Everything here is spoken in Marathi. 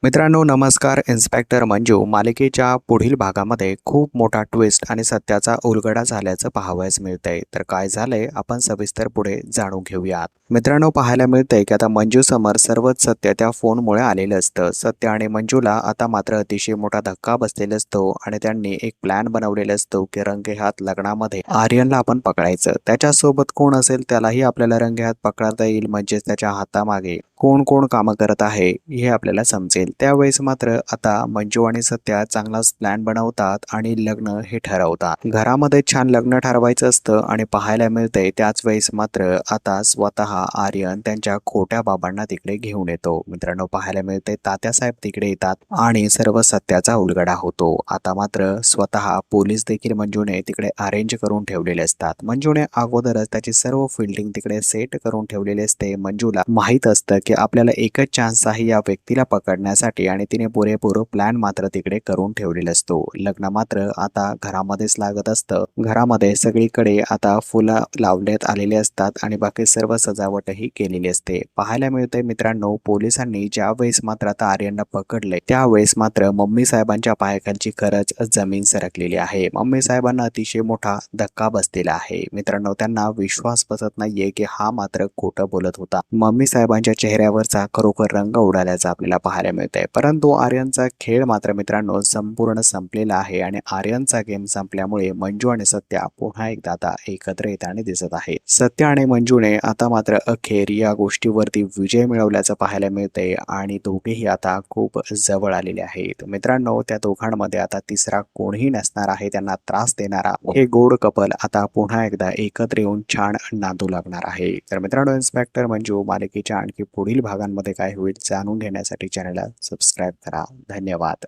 मित्रांनो नमस्कार. इन्स्पेक्टर मंजू मालिकेच्या पुढील भागामध्ये खूप मोठा ट्विस्ट आणि सत्याचा उलगडा झाल्याचं पाहावयास मिळतंय. तर काय झालंय आपण सविस्तर पुढे जाणून घेऊयात. मित्रांनो पाहायला मिळतंय की आता मंजू समोर सर्वच सत्य त्या फोनमुळे आलेलं असतं. सत्य आणि मंजूला आता मात्र अतिशय मोठा धक्का बसलेला असतो आणि त्यांनी एक प्लॅन बनवलेला असतो की रंगेहात लग्नामध्ये आर्यनला आपण पकडायचं. त्याच्यासोबत कोण असेल त्यालाही आपल्याला रंगेहात पकडता येईल, म्हणजेच त्याच्या हातामागे कोण कोण कामं करत आहे हे आपल्याला समजेल. त्यावेळेस मात्र आता मंजू आणि सत्या चांगलाच प्लॅन बनवतात आणि लग्न हे ठरवतात. घरामध्ये छान लग्न ठरवायचं असतं आणि पाहायला मिळतंय त्याच वेळेस मात्र आता स्वतः आर्यन त्यांच्या खोट्या बाबांना तिकडे घेऊन येतो. मित्रांनो पाहायला मिळतंय तात्यासाहेब तिकडे येतात आणि सर्व सत्याचा उलगडा होतो. आता मात्र स्वतः पोलीस देखील मंजूने तिकडे अरेंज करून ठेवलेले असतात. मंजूने अगोदरच त्याची सर्व फिल्डिंग तिकडे सेट करून ठेवलेली असते. मंजूला माहित असतं की आपल्याला एकच चान्स आहे या व्यक्तीला पकडण्यासाठी आणि तिने पुरेपूर प्लॅन मात्र तिकडे करून ठेवलेला असतो. लग्न मात्र आता घरामध्येच लागत असतं. घरामध्ये सगळीकडे आता फुलं लावण्यात आलेले असतात आणि बाकी सर्व सजावटही केलेली असते. पाहायला मिळतंय मित्रांनो पोलिसांनी ज्या वेळेस मात्र आता आर्यनला पकडले त्यावेळेस मात्र मम्मी साहेबांच्या पायाखालची खरंच जमीन सरकलेली आहे. मम्मी साहेबांना अतिशय मोठा धक्का बसलेला आहे. मित्रांनो त्यांना विश्वास बसत नाहीये की हा मात्र खोटं बोलत होता. मम्मी साहेबांच्या चेहऱ्यावरचा खरोखर रंग उडाल्याचा आपल्याला पाहायला मिळतंय. परंतु आर्यनचा खेळ मात्र मित्रांनो संपूर्ण संपलेला आहे आणि आर्यनचा गेम संपल्यामुळे मंजू आणि सत्या पुन्हा एकदा आता एकत्र येताना दिसत आहे. सत्य आणि मंजूने आता मात्र अखेर या गोष्टीवरती विजय मिळवल्याचं पाहायला मिळतंय आणि दोघेही आता खूप जवळ आलेले आहेत. मित्रांनो त्या दोघांमध्ये आता तिसरा कोणीही नसणार आहे त्यांना त्रास देणारा. हे गोड कपल आता पुन्हा एकदा एकत्र येऊन छान नांदू लागणार आहे. तर मित्रांनो इन्स्पेक्टर मंजू मालिकेच्या आणखी पुढील भागांमध्ये काय होईल जाणून घेण्यासाठी चॅनलला सबस्क्राईब करा. धन्यवाद.